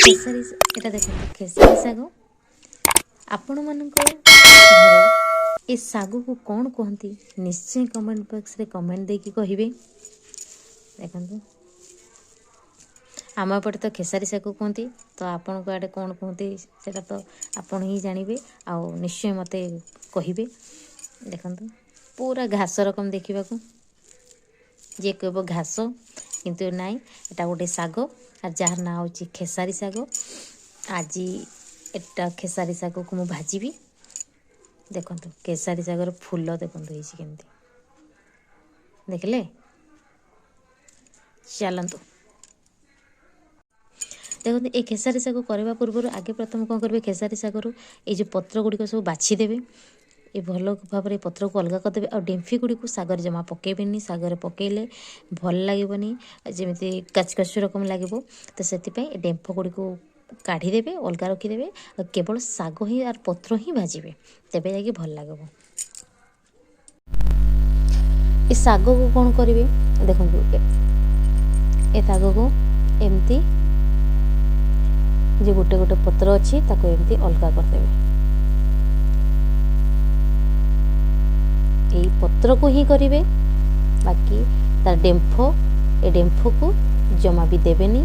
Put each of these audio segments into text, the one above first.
खेसारी एटा देखो खेसारी साग आपण मानक घरे ए साग को कौन कहती निश्चय कमेंट बॉक्स रे कमेंट देकी कहिबे। देखो आम पटे तो खेसारी साग कहती तो आपण को आड़े कौन कहती सेटा तो आपण ही जानवे आउ निश्चय मते कहिबे। देखो पूरा घास रकम देखा जे कह घास किंतु नाई एटा गोटे साग और जार ना हो खेसारी साग। आज एटा खेसारी साग को मु भाजी देखो खेसारी सागर फूल देखो केमती देखले चलतु देखो ये खेसारी साग करने पूर्व आगे प्रथम कौन करेंगे खेसारी सागर ये जो पत्र गुड़िक सब बाछीदेवे ये भल भाव में पत्र को अलग करदे और डेम्फी गुड़ी को सागर जमा पकेबेनी सागर पकेले भल लगेनि जमी कचकच रकम लगे तो से डेम्फ गुड़ी को काढ़ीदेवे अलग रखिदेवे केवल साग ही और पत्र ही भाजबे तेबे जाके भल लगे। ये साग को कौन करेंगे देखो ए साग को एमती जो गोटे गोटे पत्र अच्छी ताको एमती अलग करदेवे यही पत्र को ही करेंगे बाकी तार डेम्फ ए डेम्फ को जमा भी देवेनी।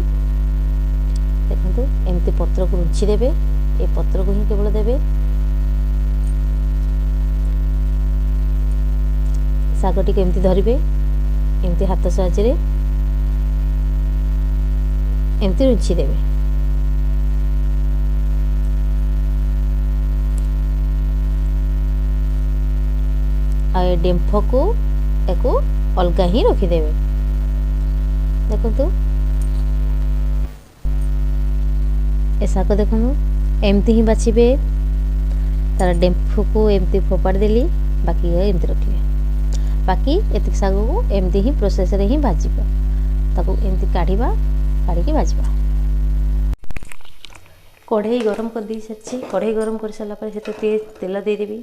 देखो एमती पत्र को रुची देवे ए पत्र को ही केवल देवे सागटी एमती धरिबे एमती हाथ साहाय्य एमती रुची देवे आ डेम्फ को एको अलग ही रखिदेवे। देखो ए साग देखो एमती ही बाछिबे तार डेम्फ को एमती फोपाड़ देली बाकी एमती रखिए बाकी एतिक साग को एमती ही प्रोसेस रे ही भाजबा ताको एमती काढ़ीबा काढ़ी भाजबा। कढ़ाई गरम कर दी सारी कढ़ाई गरम कर सारा पर से तेल देदेवी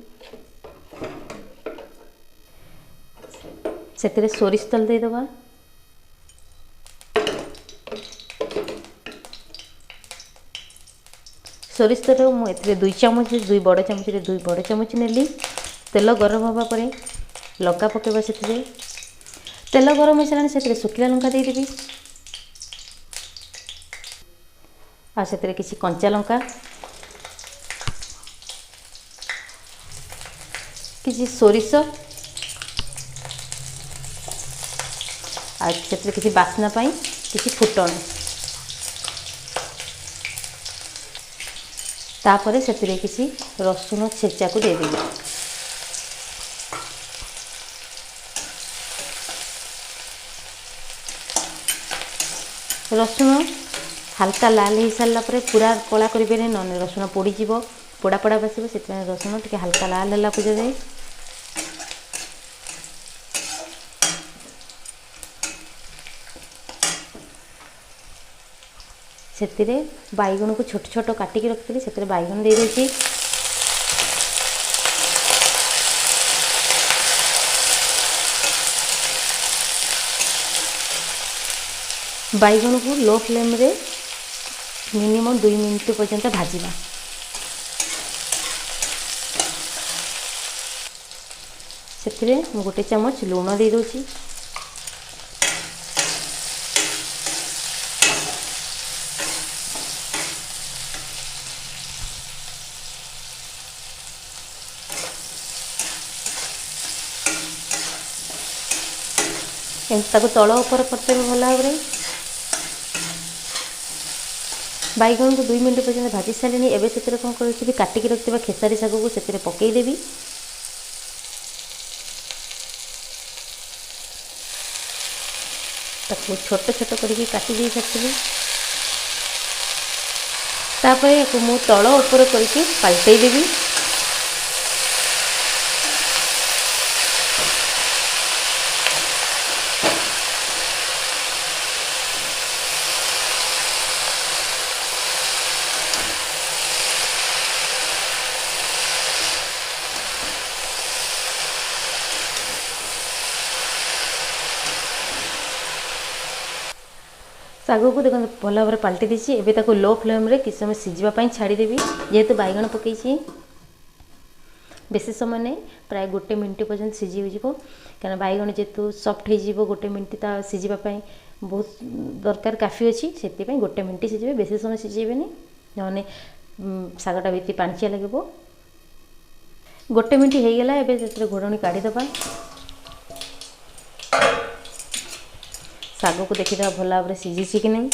से सोरिष तेल देदबा सोरिष तेल मुझे 2 चामच 2 बड़ चामच 2 बड़ चामच नेली तेल गरम होगा पर लंका पकेबा से तेल गरम हो सारा से शुखला लंका देदेवी आ से किसी कंचा लंका किसी सोरिष से किसी बास्ना पाई किसी फुटण तापर से किसी रसुण छेचा को देदेवी रसुण हल्का लाल हो सारा पूरा कला करेंगे न रसुण पोड़ पोड़ा पोड़ा बासब से रसुण टे हल्का लाल है पूजा से बैगण को छोट छोट काटिकी रखी से बैगण दे देती बैगण को लो फ्लेम रे मिनिमम 2 मिनट पर्यंत भाजवा से गोटे चामच लुण दे दूची तल उपर करते भल भाव बैगण को 2 मिनट पर्यंत भाजी सारे एवं से कौन कर काटिकी रखा खेसारी साग को से पकईदेवी छोट छोट करके काटी दे सारी तापर मु तल उपर करके पलटई देवी ଶାଗକୁ ଦେଖନ୍ତୁ ଭଲ ଭାବରେ ପାଲଟି ଦେଇଛି। ଏବେ ତାକୁ लो फ्लेम्रे କିଛି ସମୟ ସିଝିବା ପାଇଁ ଛାଡ଼ିଦେବି। ଯେହେତୁ ବାଇଗଣ ପକାଇଛି ବେଶୀ ସମୟ ନାହିଁ, ପ୍ରାୟ 1 ମିନିଟ୍ ପର୍ଯ୍ୟନ୍ତ ସିଝିଯିବ। କାରଣ ବାଇଗଣ ଯେହେତୁ ସଫ୍ଟ ହେଇଯିବ 1 ମିନିଟ୍ ତା ସିଝିବା ପାଇଁ ବହୁତ ଦରକାର, କାଫି ଅଛି। ସେଥିପାଇଁ 1 ମିନିଟ୍ ସିଝିବେ, ବେଶୀ ସମୟ ସିଝେଇବେନି, ନହେଲେ ଶାଗଟା ବେଶୀ ପାଣିଚିଆ ଲାଗିବ। 1 ମିନିଟ୍ ହେଇଗଲା। ଏବେ ସେଥିରେ ଘୋଡ଼ଣି କାଢ଼ିଦେବା। ଶାଗକୁ ଦେଖିଦେବା ଭଲ ଭାବରେ ସିଝିଛି କି ନାହିଁ।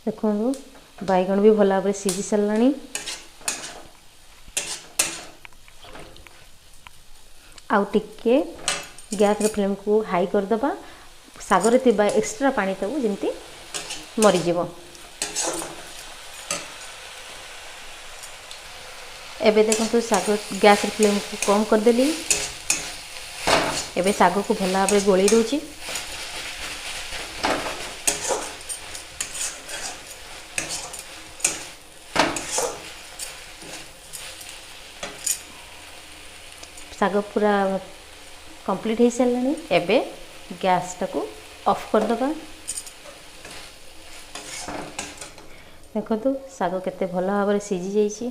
ଦେଖନ୍ତୁ ବାଇଗଣ ବି ଭଲ ଭାବରେ ସିଝି ସାରିଲାଣି। ଆଉ ଟିକେ ଗ୍ୟାସ୍ର ଫ୍ଲେମ୍କୁ ହାଇ କରିଦେବା। ଶାଗରେ ଥିବା ଏକ୍ସଟ୍ରା ପାଣିଟାକୁ ଯେମିତି ମରିଯିବ। ଏବେ ଦେଖନ୍ତୁ ଶାଗ ଗ୍ୟାସ୍ର ଫ୍ଲେମ୍କୁ କମ୍ କରିଦେଲି। ଏବେ ଶାଗକୁ ଭଲ ଭାବରେ ଗୋଳେଇ ଦେଉଛି। ଶାଗ ପୁରା କମ୍ପ୍ଲିଟ୍ ହେଇସାରିଲାଣି। ଏବେ ଗ୍ୟାସ୍ଟାକୁ ଅଫ୍ କରିଦେବା। ଦେଖନ୍ତୁ ଶାଗ କେତେ ଭଲ ଭାବରେ ସିଝି ଯାଇଛି।